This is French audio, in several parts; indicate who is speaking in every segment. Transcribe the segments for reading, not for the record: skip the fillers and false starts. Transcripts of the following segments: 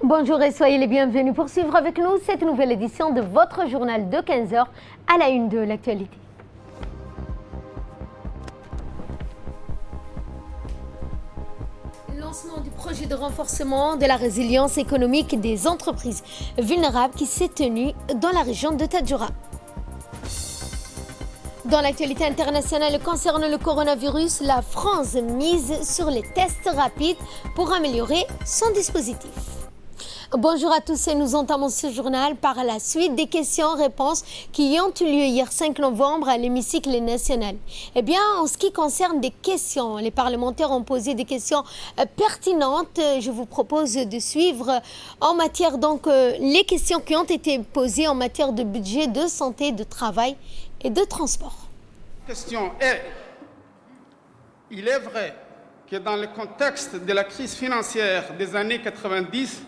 Speaker 1: Bonjour et soyez les bienvenus pour suivre avec nous cette nouvelle édition de votre journal de 15h à la une de l'actualité. Lancement du projet de renforcement de la résilience économique des entreprises vulnérables qui s'est tenu dans la région de Tadjoura. Dans l'actualité internationale concernant le coronavirus, la France mise sur les tests rapides pour améliorer son dispositif. Bonjour à tous et nous entamons ce journal par la suite des questions-réponses qui ont eu lieu hier 5 novembre à l'hémicycle national. Eh bien, en ce qui concerne des questions, les parlementaires ont posé des questions pertinentes. Je vous propose de suivre en matière, les questions qui ont été posées en matière de budget, de santé, de travail et de transport.
Speaker 2: La question est, il est vrai que dans le contexte de la crise financière des années 90,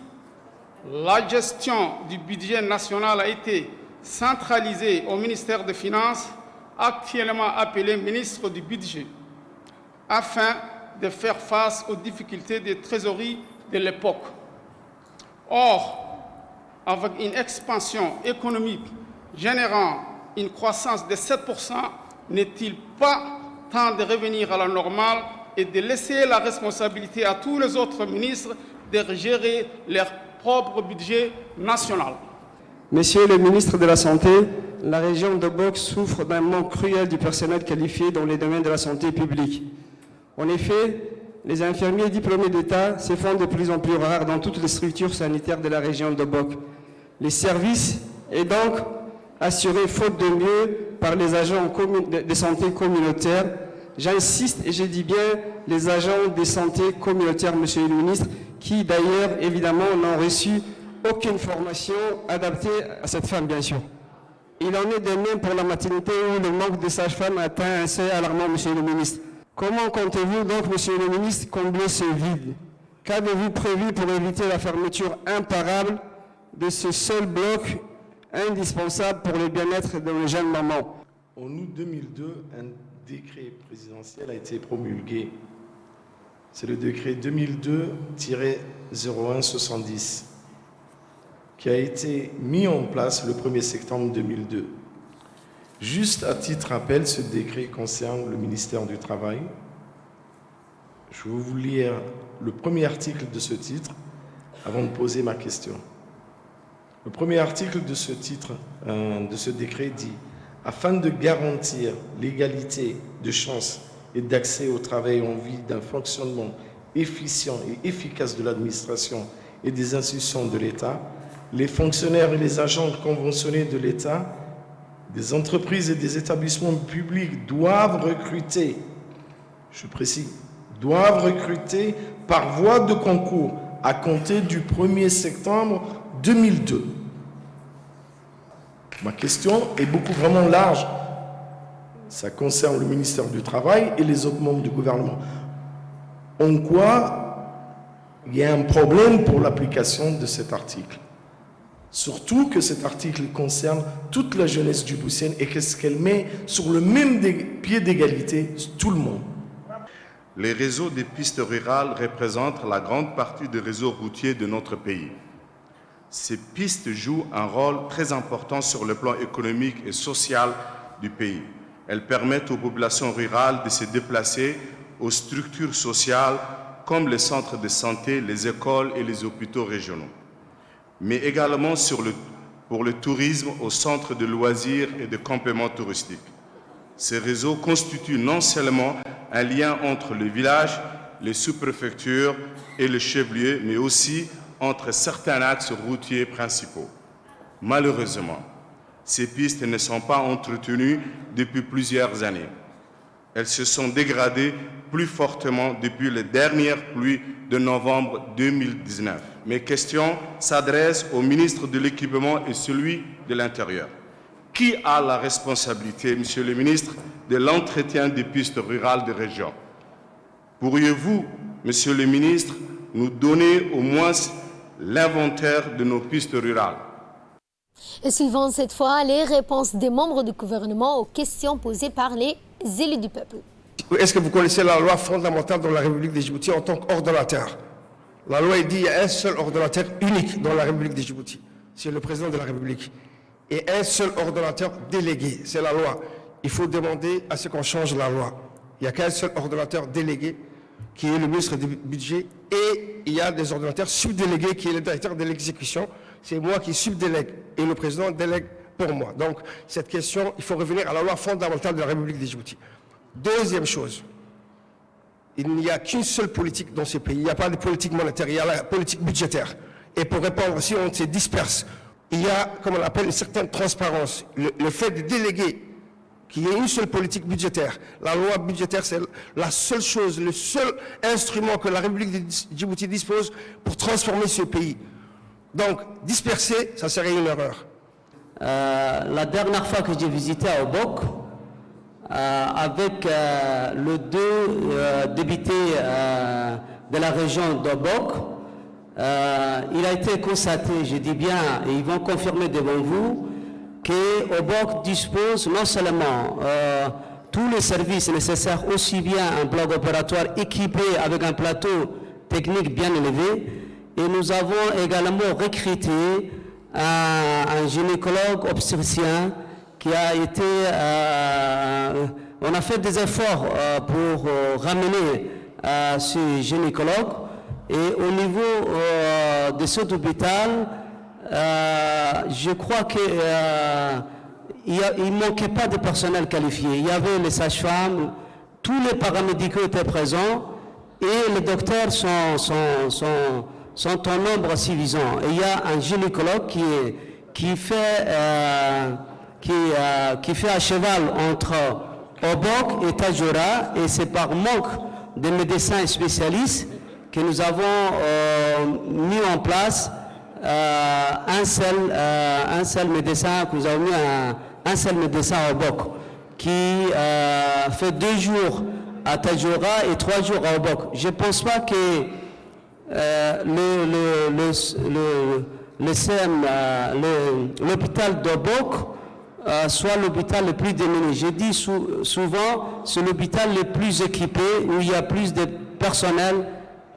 Speaker 2: la gestion du budget national a été centralisée au ministère des Finances, actuellement appelé ministre du Budget, afin de faire face aux difficultés de trésorerie de l'époque. Or, avec une expansion économique générant une croissance de 7%, n'est-il pas temps de revenir à la normale et de laisser la responsabilité à tous les autres ministres de gérer leur propre budget national?
Speaker 3: Monsieur le ministre de la Santé, la région de Boc souffre d'un manque cruel du personnel qualifié dans les domaines de la santé publique. En effet, les infirmiers diplômés d'État se font de plus en plus rares dans toutes les structures sanitaires de la région de Boc. Les services est donc assurés faute de mieux par les agents de santé communautaires. J'insiste et je dis bien les agents de santé communautaires, monsieur le ministre, qui d'ailleurs, évidemment, n'ont reçu aucune formation adaptée à cette femme, bien sûr. Il en est de même pour la maternité où le manque de sages-femmes atteint un seuil alarmant, monsieur le ministre. Comment comptez-vous donc, monsieur le ministre, combler ce vide? Qu'avez-vous prévu pour éviter la fermeture imparable de ce seul bloc indispensable pour le bien-être de nos jeunes mamans?
Speaker 4: En août 2002, un décret présidentiel a été promulgué. C'est le décret 2002-0170 qui a été mis en place le 1er septembre 2002. Juste à titre rappel, ce décret concerne le ministère du Travail. Je vais vous lire le premier article de ce titre avant de poser ma question. Le premier article de ce titre, de ce décret dit « Afin de garantir l'égalité de chances et d'accès au travail en vue d'un fonctionnement efficient et efficace de l'administration et des institutions de l'État, les fonctionnaires et les agents conventionnés de l'État, des entreprises et des établissements publics doivent recruter, je précise, doivent recruter par voie de concours à compter du 1er septembre 2002. Ma question est vraiment large. Ça concerne le ministère du Travail et les autres membres du gouvernement. En quoi il y a un problème pour l'application de cet article? Surtout que cet article concerne toute la jeunesse djiboutienne et qu'est-ce qu'elle met sur le même pied d'égalité tout le monde.
Speaker 5: Les réseaux des pistes rurales représentent la grande partie des réseaux routiers de notre pays. Ces pistes jouent un rôle très important sur le plan économique et social du pays. Elles permettent aux populations rurales de se déplacer aux structures sociales comme les centres de santé, les écoles et les hôpitaux régionaux, mais également pour le tourisme aux centres de loisirs et de compléments touristiques. Ces réseaux constituent non seulement un lien entre le village, les sous-préfectures et le chef-lieu, mais aussi entre certains axes routiers principaux. Malheureusement, ces pistes ne sont pas entretenues depuis plusieurs années. Elles se sont dégradées plus fortement depuis les dernières pluies de novembre 2019. Mes questions s'adressent au ministre de l'Équipement et celui de l'Intérieur. Qui a la responsabilité, monsieur le ministre, de l'entretien des pistes rurales de région? Pourriez-vous, monsieur le ministre, nous donner au moins l'inventaire de nos pistes rurales?
Speaker 1: Et suivant cette fois les réponses des membres du gouvernement aux questions posées par les élus du peuple.
Speaker 6: Est-ce que vous connaissez la loi fondamentale de la République de Djibouti en tant qu'ordonnateur?
Speaker 3: La loi dit qu'il y a un seul ordonnateur unique dans la République de Djibouti. C'est le président de la République. Et un seul ordonnateur délégué, c'est la loi. Il faut demander à ce qu'on change la loi. Il n'y a qu'un seul ordonnateur délégué qui est le ministre du budget et il y a des ordonnateurs subdélégués qui est le directeur de l'exécution. C'est moi qui subdélègue et le président délègue pour moi. Donc cette question, il faut revenir à la loi fondamentale de la République de Djibouti. Deuxième chose, il n'y a qu'une seule politique dans ce pays. Il n'y a pas de politique monétaire, il y a la politique budgétaire. Et pour répondre, si on se disperse, il y a, comme on l'appelle, une certaine transparence. Le fait de déléguer qu'il y ait une seule politique budgétaire. La loi budgétaire, c'est la seule chose, le seul instrument que la République de Djibouti dispose pour transformer ce pays. Donc, disperser, ça serait une erreur.
Speaker 6: La dernière fois que j'ai visité à Obok, avec les deux députés de la région d'Obok, il a été constaté, je dis bien, et ils vont confirmer devant vous, que Obok dispose non seulement tous les services nécessaires, aussi bien un bloc opératoire équipé avec un plateau technique bien élevé, et nous avons également recruté un gynécologue obstétricien qui a été... on a fait des efforts pour ramener ce gynécologue, et au niveau de cet hôpital, je crois qu'il ne manquait pas de personnel qualifié. Il y avait les sages-femmes, tous les paramédicaux étaient présents et les docteurs sont en nombre suffisant. Et il y a un gynécologue qui fait à cheval entre Obok et Tadjoura, et c'est par manque de médecins spécialistes que nous avons mis en place un seul médecin, que nous avons mis un seul médecin à Obok, qui fait 2 jours à Tadjoura et 3 jours à Obok. Je ne pense pas que l'hôpital d'Obok soit l'hôpital le plus démuni. Je dis souvent, c'est l'hôpital le plus équipé, où il y a plus de personnel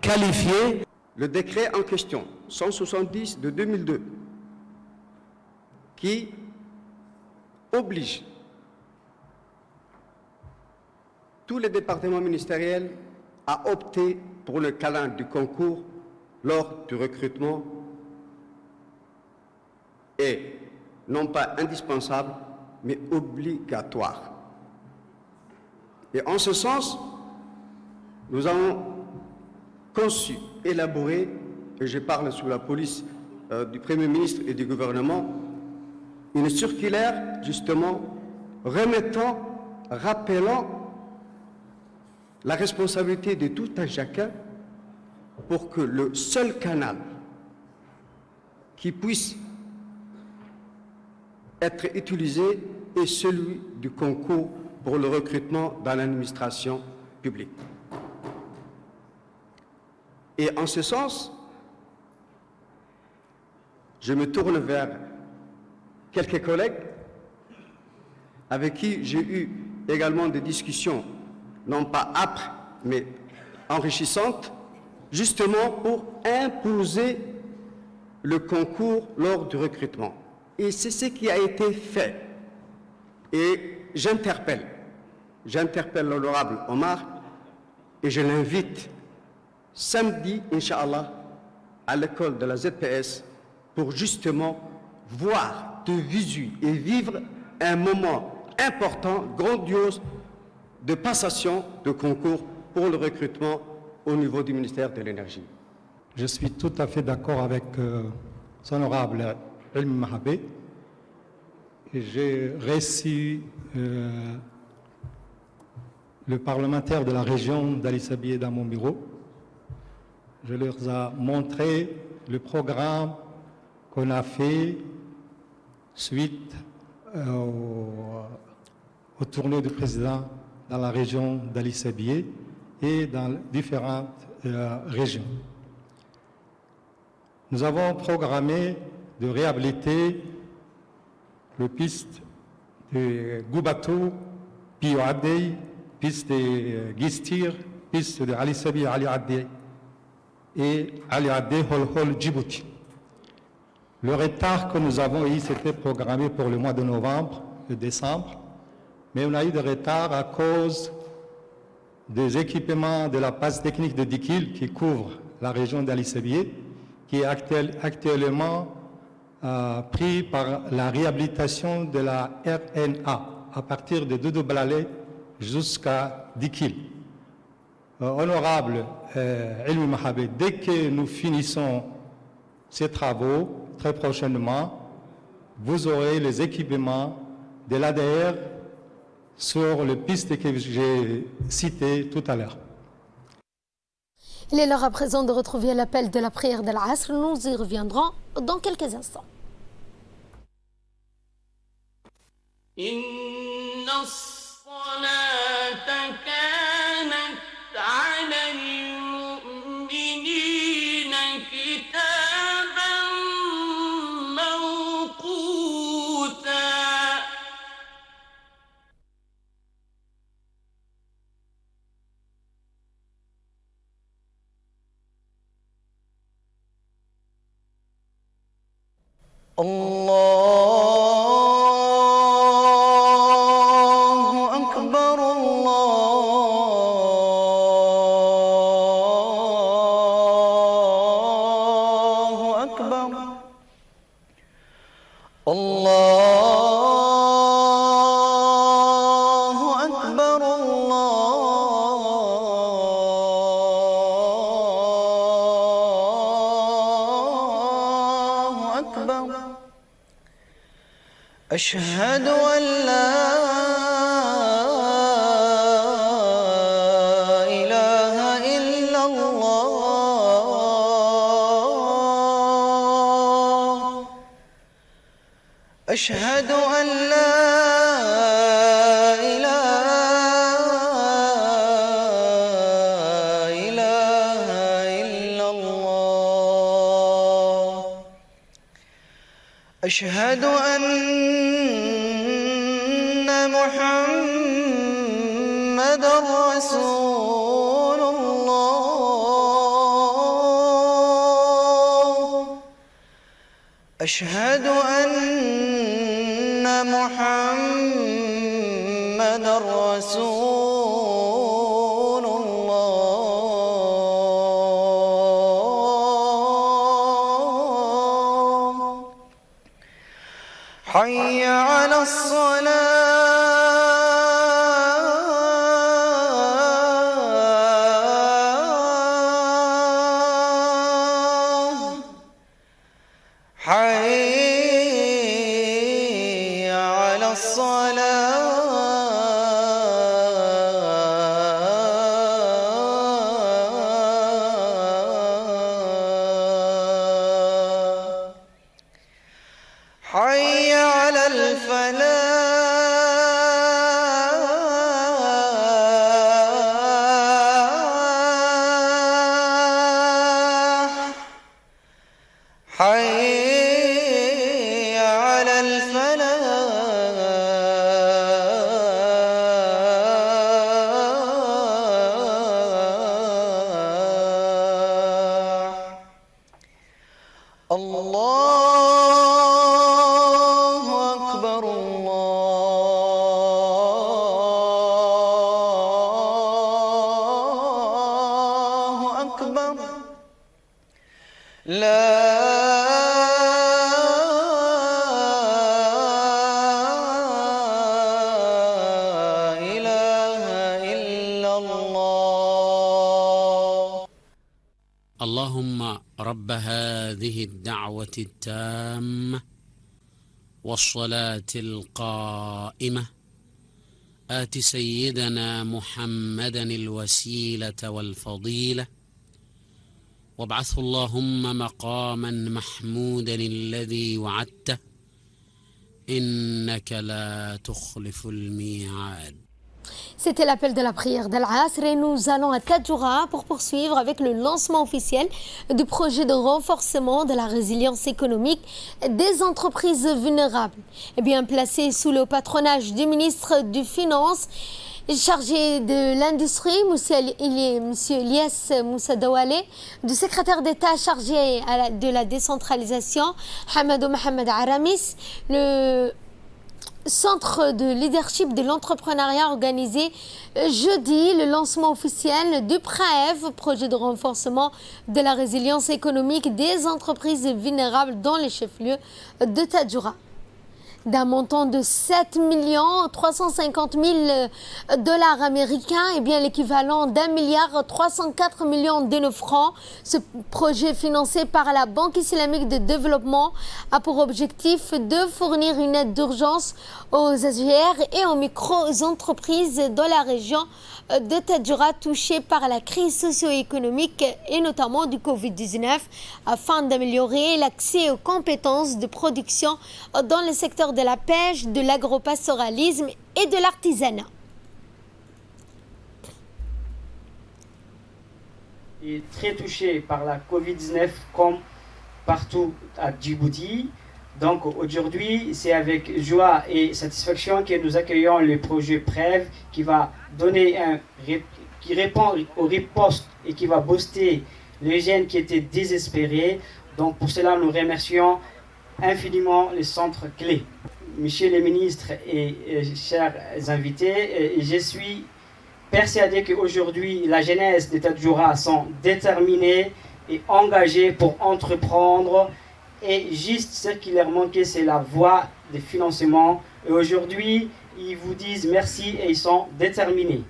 Speaker 6: qualifié.
Speaker 7: Le décret en question, 170 de 2002, qui oblige tous les départements ministériels à opter pour le câlin du concours lors du recrutement est non pas indispensable, mais obligatoire. Et en ce sens, nous avons conçu, élaboré, et je parle sous la police du Premier ministre et du gouvernement, une circulaire justement rappelant la responsabilité de tout un chacun pour que le seul canal qui puisse être utilisé est celui du concours pour le recrutement dans l'administration publique. Et en ce sens, je me tourne vers quelques collègues avec qui j'ai eu également des discussions, non pas âpres, mais enrichissantes, justement pour imposer le concours lors du recrutement. Et c'est ce qui a été fait. Et j'interpelle l'honorable Omar et je l'invite samedi, Inch'Allah, à l'école de la ZPS pour justement voir de visu et vivre un moment important, grandiose, de passation de concours pour le recrutement au niveau du ministère de l'Énergie.
Speaker 8: Je suis tout à fait d'accord avec son honorable Elmi Mahabé. J'ai reçu le parlementaire de la région d'Ali Sabié dans mon bureau. Je leur ai montré le programme qu'on a fait suite au tournée du président dans la région d'Ali Sabié et dans différentes régions. Nous avons programmé de réhabiliter le piste de Goubatou, Pio Abdey, piste de Gistir, piste de Ali Sabié Ali Abdey. et Ali Abdé Hol Djibouti. Le retard que nous avons eu, c'était programmé pour le mois de novembre et décembre, mais on a eu de retard à cause des équipements de la base technique de Dikil qui couvre la région d'Ali Sabié, qui est actuellement pris par la réhabilitation de la RNA à partir de Doudou Blalé jusqu'à Dikil. Honorable Elmi Mahabé, dès que nous finissons ces travaux, très prochainement, vous aurez les équipements de l'ADR sur les pistes que j'ai citées tout à l'heure.
Speaker 1: Il est l'heure à présent de retrouver l'appel de la prière de l'Asr. Nous y reviendrons dans quelques instants.
Speaker 9: الله أكبر الله أكبر الله أكبر الله أكبر أشهد أن لا إله إلا الله أشهد أن لا إله إلا الله أشهد أن محمد رسول الله أشهد أن محمد رسول الله حي على الصلاة حي على الصلاة حي على الفلاح حي على الفلاح الله أكبر الله أكبر لا إله إلا الله
Speaker 10: اللهم رب هذه الدعوة التامة والصلاة القائمة آت سيدنا محمدا الوسيلة والفضيلة وابعثه اللهم مقاما محمودا الذي وعدته إنك لا تخلف الميعاد.
Speaker 1: C'était l'appel de la prière d'Al-Asr et nous allons à Tadjoura pour poursuivre avec le lancement officiel du projet de renforcement de la résilience économique des entreprises vulnérables. Eh bien, placé sous le patronage du ministre des Finances, chargé de l'industrie, M. Elias Moussa Dawale, du secrétaire d'État chargé de la décentralisation, Hamadou Mohamed Aramis, le centre de leadership de l'entrepreneuriat organisé jeudi le lancement officiel du PRAEV, projet de renforcement de la résilience économique des entreprises vulnérables dans les chefs-lieux de Tadjoura. D'un montant de 7 350 000 dollars américains, et bien l'équivalent d'1,304 milliard de nos francs. Ce projet financé par la Banque islamique de développement a pour objectif de fournir une aide d'urgence aux AGR et aux micro-entreprises dans la région de Tadjoura touchée par la crise socio-économique et notamment du Covid-19 afin d'améliorer l'accès aux compétences de production dans le secteur de la pêche, de l'agropastoralisme et de l'artisanat.
Speaker 11: Est très touché par la Covid-19 comme partout à Djibouti. Donc aujourd'hui, c'est avec joie et satisfaction que nous accueillons le projet PREV qui va donner qui répond aux ripostes et qui va booster les jeunes qui étaient désespérés. Donc pour cela, nous remercions infiniment les centres clés. Monsieur le ministre et chers invités, je suis persuadé qu'aujourd'hui, la jeunesse de Tadjoura sont déterminés et engagés pour entreprendre. Et juste ce qui leur manquait, c'est la voie de financement. Et aujourd'hui, ils vous disent merci et ils sont déterminés.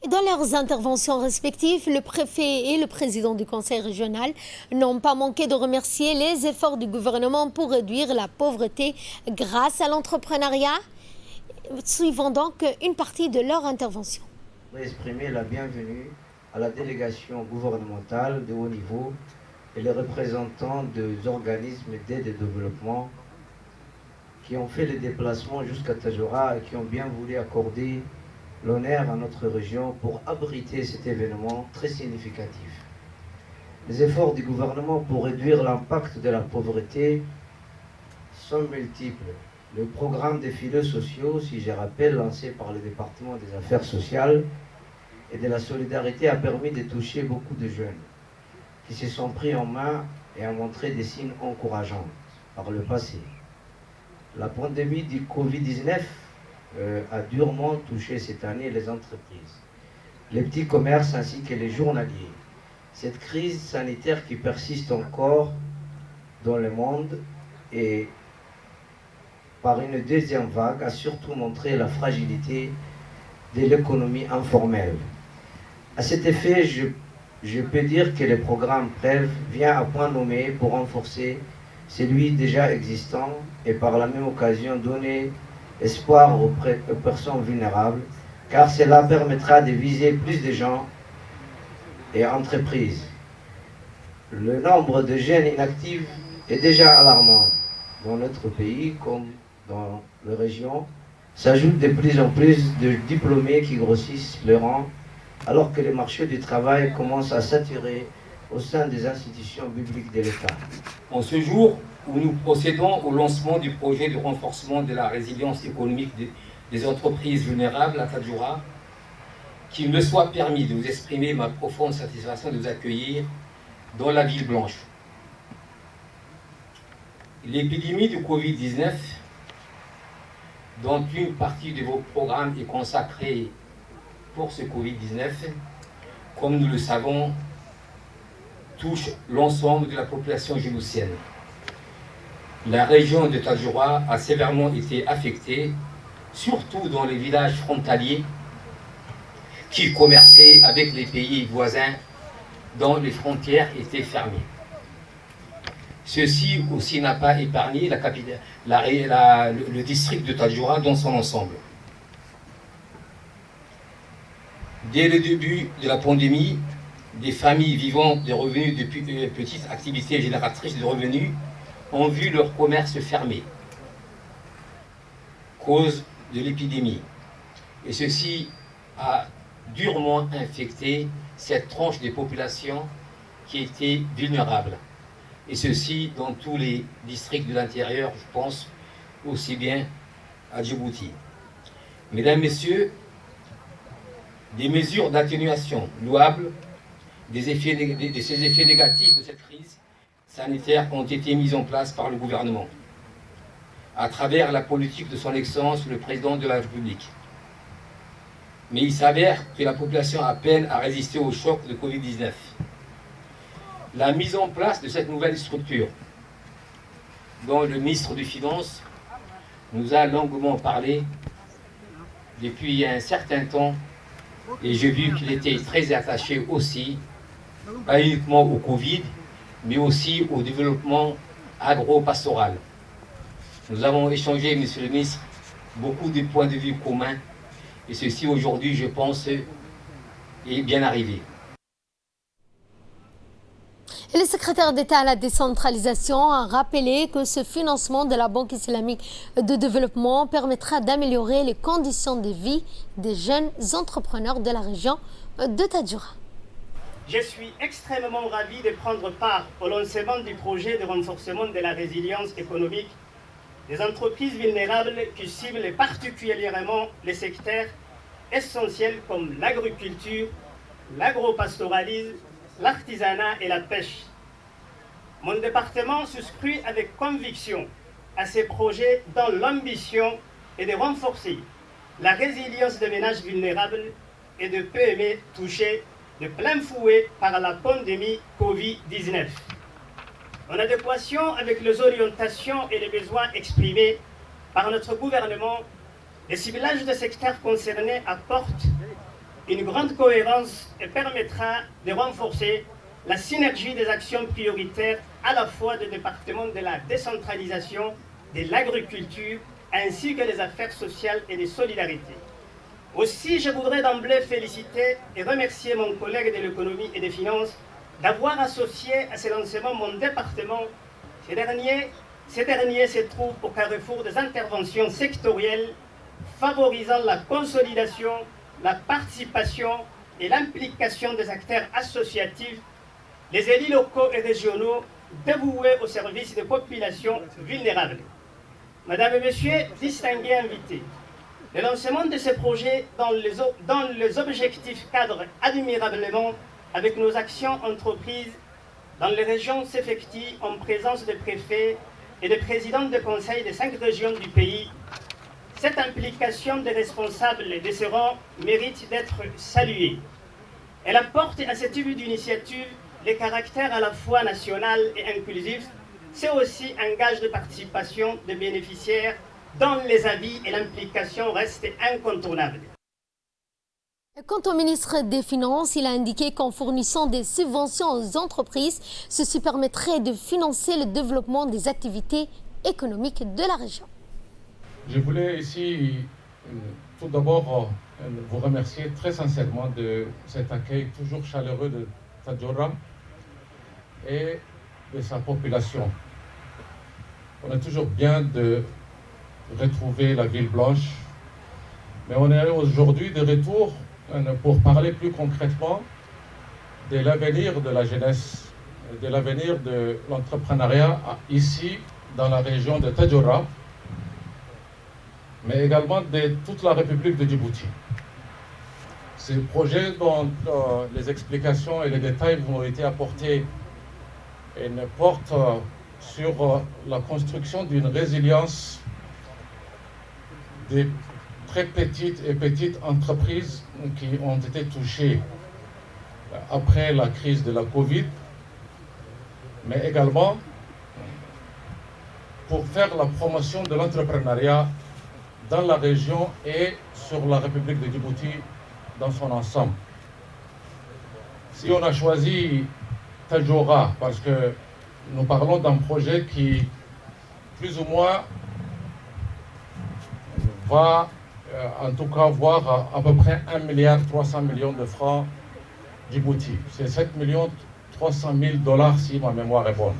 Speaker 1: Dans leurs interventions respectives, le préfet et le président du conseil régional n'ont pas manqué de remercier les efforts du gouvernement pour réduire la pauvreté grâce à l'entrepreneuriat. Suivons donc une partie de leur intervention.
Speaker 12: Je voudrais exprimer la bienvenue à la délégation gouvernementale de haut niveau et les représentants des organismes d'aide et de développement qui ont fait le déplacement jusqu'à Tadjoura et qui ont bien voulu accorder l'honneur à notre région pour abriter cet événement très significatif. Les efforts du gouvernement pour réduire l'impact de la pauvreté sont multiples. Le programme des filets sociaux, si je rappelle, lancé par le département des affaires sociales et de la solidarité, a permis de toucher beaucoup de jeunes qui se sont pris en main et ont montré des signes encourageants par le passé. La pandémie du Covid-19 a durement touché cette année les entreprises, les petits commerces ainsi que les journaliers. Cette crise sanitaire qui persiste encore dans le monde et par une deuxième vague a surtout montré la fragilité de l'économie informelle. À cet effet, je peux dire que le programme PREV vient à point nommé pour renforcer celui déjà existant et par la même occasion donner espoir aux personnes vulnérables, car cela permettra de viser plus de gens et entreprises. Le nombre de jeunes inactifs est déjà alarmant dans notre pays comme dans la région. S'ajoute de plus en plus de diplômés qui grossissent le rang, alors que le marché du travail commence à saturer au sein des institutions publiques de l'État.
Speaker 13: En ce jour où nous procédons au lancement du projet de renforcement de la résilience économique des entreprises vulnérables à Tadjoura, qu'il me soit permis de vous exprimer ma profonde satisfaction de vous accueillir dans la ville blanche. L'épidémie du Covid-19, dont une partie de vos programmes est consacrée pour ce Covid-19, comme nous le savons, touche l'ensemble de la population djiboutienne. La région de Tadjoura a sévèrement été affectée, surtout dans les villages frontaliers qui commerçaient avec les pays voisins dont les frontières étaient fermées. Ceci aussi n'a pas épargné le district de Tadjoura dans son ensemble. Dès le début de la pandémie, des familles vivant des revenus de petites activités génératrices de revenus ont vu leur commerce fermé, cause de l'épidémie. Et ceci a durement infecté cette tranche des populations qui étaient vulnérables. Et ceci dans tous les districts de l'intérieur, je pense, aussi bien à Djibouti. Mesdames, Messieurs, Des mesures d'atténuation louables de ces effets négatifs de cette crise sanitaire ont été mises en place par le gouvernement à travers la politique de son Excellence le Président de la République. Mais il s'avère que la population a peine à résister au choc de Covid-19. La mise en place de cette nouvelle structure, dont le ministre des Finances nous a longuement parlé depuis un certain temps, et j'ai vu qu'il était très attaché aussi, pas uniquement au Covid, mais aussi au développement agro-pastoral. Nous avons échangé, Monsieur le ministre, beaucoup de points de vue communs, et ceci aujourd'hui, je pense, est bien arrivé.
Speaker 1: Et le secrétaire d'État à la décentralisation a rappelé que ce financement de la Banque islamique de développement permettra d'améliorer les conditions de vie des jeunes entrepreneurs de la région de Tadjoura.
Speaker 14: Je suis extrêmement ravi de prendre part au lancement du projet de renforcement de la résilience économique des entreprises vulnérables qui ciblent particulièrement les secteurs essentiels comme l'agriculture, l'agropastoralisme, l'artisanat et la pêche. Mon département souscrit avec conviction à ces projets dont l'ambition est de renforcer la résilience des ménages vulnérables et de PME touchés de plein fouet par la pandémie Covid-19. En adéquation avec les orientations et les besoins exprimés par notre gouvernement, le ciblage des secteurs concernés apporte une grande cohérence et permettra de renforcer la synergie des actions prioritaires à la fois du département de la décentralisation, de l'agriculture, ainsi que des affaires sociales et des solidarités. Aussi, je voudrais d'emblée féliciter et remercier mon collègue de l'économie et des finances d'avoir associé à ce lancement mon département. Ces derniers se trouvent au carrefour des interventions sectorielles favorisant la consolidation, la participation et l'implication des acteurs associatifs, les élus locaux et régionaux dévoués au service des populations vulnérables. Madame et Messieurs, distingués invités, le lancement de ce projet dans les objectifs cadrent admirablement avec nos actions entreprises dans les régions s'effectuent en présence des préfets et des présidents de conseils des 5 régions du pays. Cette implication des responsables de ce rang mérite d'être saluée. Elle apporte à ce type d'initiative les caractères à la fois national et inclusif. C'est aussi un gage de participation des bénéficiaires dont les avis et l'implication restent incontournables.
Speaker 1: Quant au ministre des Finances, il a indiqué qu'en fournissant des subventions aux entreprises, ceci permettrait de financer le développement des activités économiques de la région.
Speaker 15: Je voulais ici tout d'abord vous remercier très sincèrement de cet accueil toujours chaleureux de Tadjoura et de sa population. On est toujours bien de retrouver la ville blanche, mais on est aujourd'hui de retour pour parler plus concrètement de l'avenir de la jeunesse, de l'avenir de l'entrepreneuriat ici dans la région de Tadjoura, mais également de toute la République de Djibouti. Ces projets dont les explications et les détails vous ont été apportés et ne portent sur la construction d'une résilience des très petites et petites entreprises qui ont été touchées après la crise de la Covid, mais également pour faire la promotion de l'entrepreneuriat dans la région et sur la République de Djibouti dans son ensemble. Si on a choisi Tadjoura, parce que nous parlons d'un projet qui, plus ou moins, va en tout cas voir à peu près 1,3 milliard de francs Djibouti. C'est 7,3 millions si ma mémoire est bonne.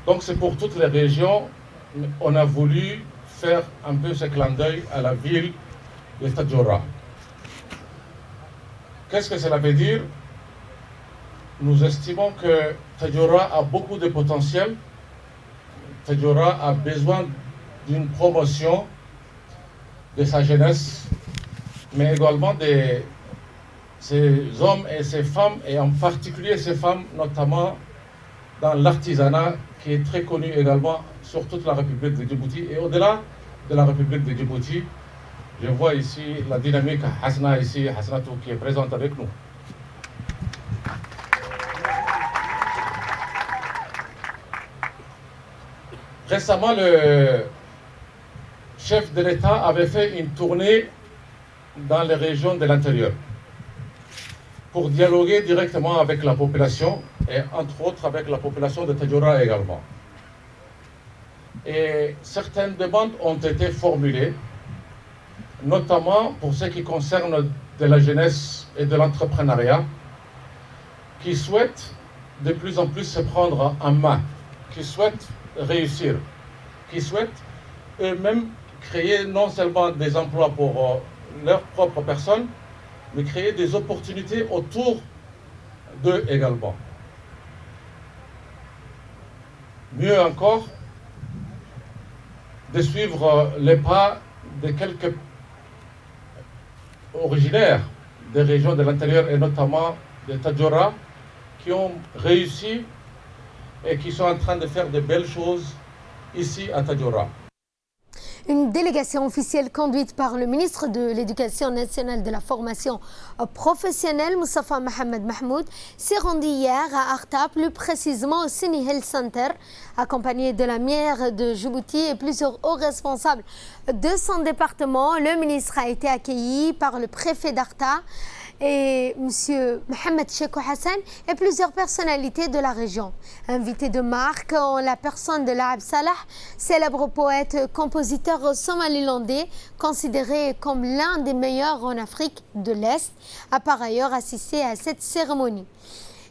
Speaker 15: Donc c'est pour toutes les régions. On a voulu faire un peu ce clin d'œil à la ville de Tadjoura. Qu'est-ce que cela veut dire? Nous estimons que Tadjoura a beaucoup de potentiel. Tadjoura a besoin d'une promotion de sa jeunesse, mais également ces hommes et ces femmes, et en particulier ces femmes, notamment dans l'artisanat, qui est très connu également sur toute la République de Djibouti. Et au-delà de la République de Djibouti, je vois ici la dynamique Hasna, ici, Hasnatou, qui est présente avec nous. Récemment, le chef de l'État avait fait une tournée dans les régions de l'intérieur pour dialoguer directement avec la population et entre autres avec la population de Tadjoura également. Et certaines demandes ont été formulées, notamment pour ce qui concerne de la jeunesse et de l'entrepreneuriat, qui souhaitent de plus en plus se prendre en main, qui souhaitent réussir, qui souhaitent eux-mêmes créer non seulement des emplois pour leurs propres personnes, mais créer des opportunités autour d'eux également. Mieux encore, de suivre les pas de quelques originaires des régions de l'intérieur et notamment de Tadjoura qui ont réussi et qui sont en train de faire de belles choses ici à Tadjoura.
Speaker 1: Une délégation officielle conduite par le ministre de l'Éducation nationale et de la formation professionnelle, Moustapha Mohamed Mahmoud, s'est rendu hier à Arta, plus précisément au Sini Health Center, accompagné de la maire de Djibouti et plusieurs hauts responsables de son département. Le ministre a été accueilli par le préfet d'Arta et M. Mohamed Cheikhou Hassan et plusieurs personnalités de la région. Invité de marque en la personne de Laab Salah, célèbre poète compositeur somalilandais considéré comme l'un des meilleurs en Afrique de l'Est, a par ailleurs assisté à cette cérémonie.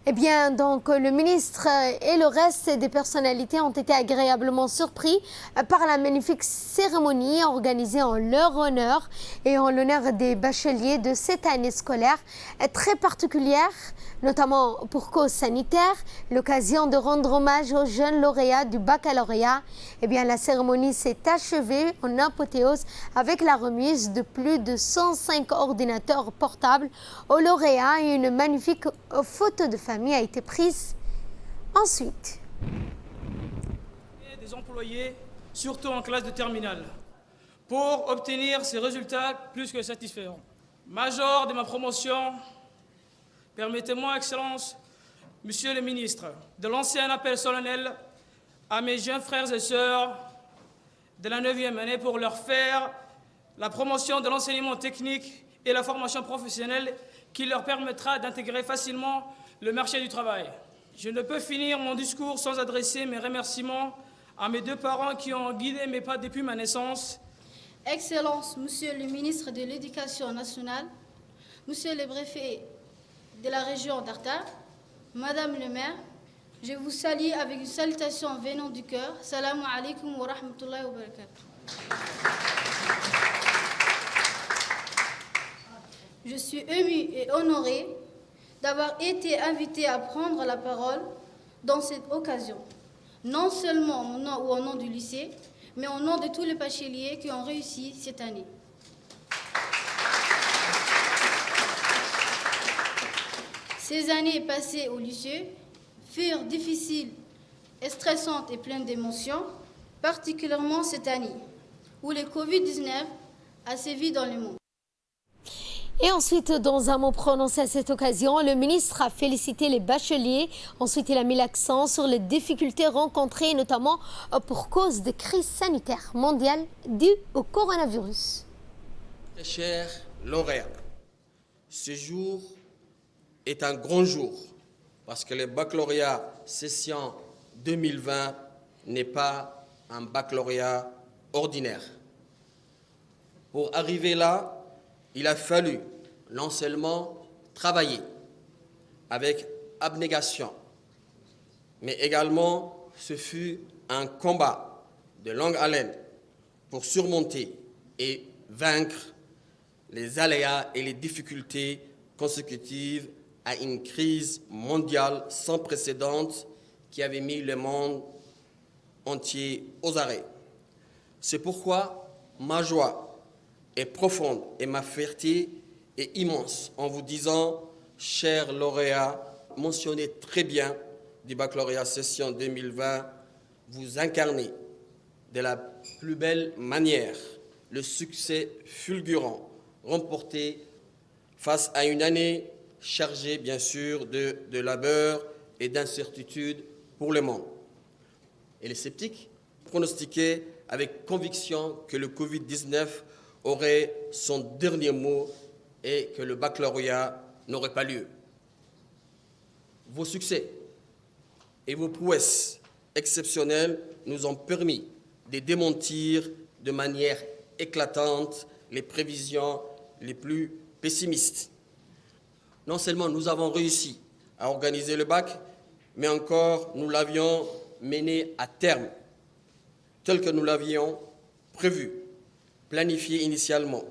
Speaker 1: Eh bien, donc, le ministre et le reste des personnalités ont été agréablement surpris par la magnifique cérémonie organisée en leur honneur et en l'honneur des bacheliers de cette année scolaire très particulière, notamment pour cause sanitaire, l'occasion de rendre hommage aux jeunes lauréats du baccalauréat. Eh bien, la cérémonie s'est achevée en apothéose avec la remise de plus de 105 ordinateurs portables aux lauréats et une magnifique photo de famille a été prise ensuite.
Speaker 16: Des employés, surtout en classe de terminale, pour obtenir ces résultats plus que satisfaisants. Major de ma promotion, permettez-moi, Excellence, Monsieur le Ministre, de lancer un appel solennel à mes jeunes frères et sœurs de la 9e année pour leur faire la promotion de l'enseignement technique et la formation professionnelle qui leur permettra d'intégrer facilement le marché du travail. Je ne peux finir mon discours sans adresser mes remerciements à mes deux parents qui ont guidé mes pas depuis ma naissance.
Speaker 17: Excellence, Monsieur le ministre de l'Éducation nationale, Monsieur le préfet de la région d'Arta, Madame le maire, je vous salue avec une salutation venant du cœur. Salam alaikum wa rahmatullahi wa barakatuh. Je suis émue et honorée d'avoir été invitée à prendre la parole dans cette occasion, non seulement au nom ou au nom du lycée, mais au nom de tous les bacheliers qui ont réussi cette année. Ces années passées au lycée furent difficiles, stressantes et pleines d'émotions, particulièrement cette année, où le Covid-19 a sévi dans le monde.
Speaker 1: Et ensuite, dans un mot prononcé à cette occasion, le ministre a félicité les bacheliers. Ensuite, il a mis l'accent sur les difficultés rencontrées, notamment pour cause de crise sanitaire mondiale due au coronavirus.
Speaker 18: Très chers lauréats, ce jour est un grand jour parce que le baccalauréat session 2020 n'est pas un baccalauréat ordinaire. Pour arriver là, il a fallu non seulement travailler avec abnégation, mais également ce fut un combat de longue haleine pour surmonter et vaincre les aléas et les difficultés consécutives à une crise mondiale sans précédent qui avait mis le monde entier aux arrêts. C'est pourquoi ma joie est profonde et ma fierté est immense en vous disant, chers lauréats, mentionnez très bien du baccalauréat session 2020, vous incarnez de la plus belle manière le succès fulgurant remporté face à une année chargée, bien sûr, de labeur et d'incertitude pour le monde. Et les sceptiques pronostiquaient avec conviction que le Covid-19 aurait son dernier mot et que le baccalauréat n'aurait pas lieu. Vos succès et vos prouesses exceptionnelles nous ont permis de démentir de manière éclatante les prévisions les plus pessimistes. Non seulement nous avons réussi à organiser le bac, mais encore nous l'avions mené à terme, tel que nous l'avions prévu, planifié initialement.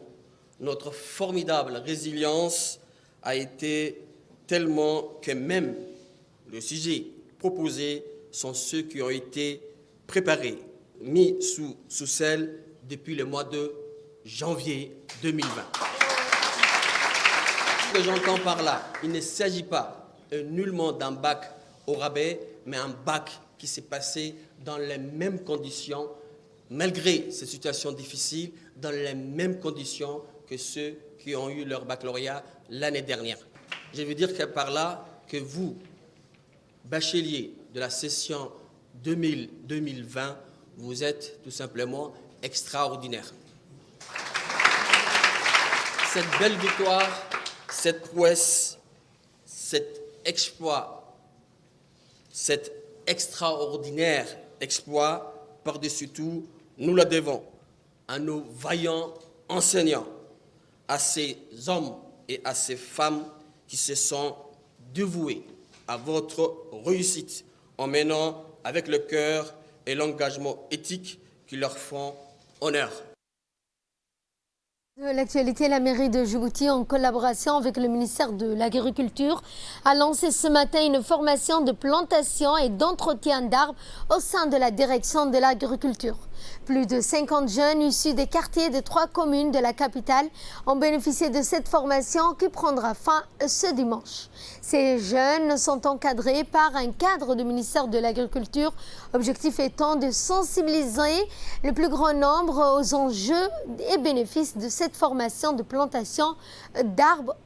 Speaker 18: Notre formidable résilience a été tellement que même le sujet proposé sont ceux qui ont été préparés, mis sous selle depuis le mois de janvier 2020. Ce que j'entends par là, il ne s'agit pas nullement d'un bac au rabais, mais un bac qui s'est passé dans les mêmes conditions, malgré ces situations difficiles, dans les mêmes conditions que ceux qui ont eu leur baccalauréat l'année dernière. Je veux dire que par là, que vous, bacheliers de la session 2020, vous êtes tout simplement extraordinaires. Cette belle victoire, cette prouesse, cet exploit, cet extraordinaire exploit, par-dessus tout, nous la devons à nos vaillants enseignants, à ces hommes et à ces femmes qui se sont dévoués à votre réussite en menant avec le cœur et l'engagement éthique qui leur font honneur.
Speaker 1: De l'actualité, la mairie de Djibouti, en collaboration avec le ministère de l'Agriculture, a lancé ce matin une formation de plantation et d'entretien d'arbres au sein de la direction de l'agriculture. Plus de 50 jeunes issus des quartiers de 3 communes de la capitale ont bénéficié de cette formation qui prendra fin ce dimanche. Ces jeunes sont encadrés par un cadre du ministère de l'Agriculture, objectif étant de sensibiliser le plus grand nombre aux enjeux et bénéfices de cette formation de plantation d'arbres.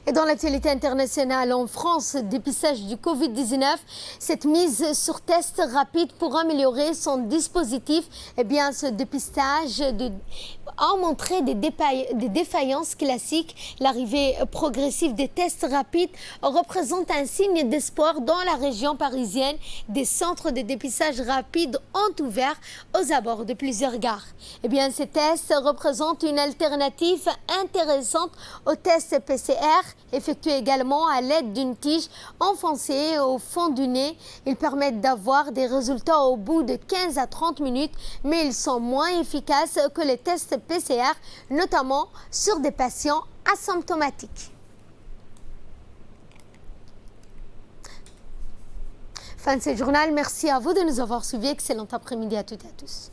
Speaker 1: Et dans l'actualité internationale, en France, dépistage du Covid-19, cette mise sur test rapide pour améliorer son dispositif, eh bien, ce dépistage a montré des défaillances classiques. L'arrivée progressive des tests rapides représente un signe d'espoir dans la région parisienne. Des centres de dépistage rapide ont ouvert aux abords de plusieurs gares. Eh bien, ces tests représentent une alternative intéressante aux tests PCR, effectués également à l'aide d'une tige enfoncée au fond du nez. Ils permettent d'avoir des résultats au bout de 15 à 30 minutes, mais ils sont moins efficaces que les tests PCR, notamment sur des patients asymptomatiques. Fin de ce journal. Merci à vous de nous avoir suivis. Excellent après-midi à toutes et à tous.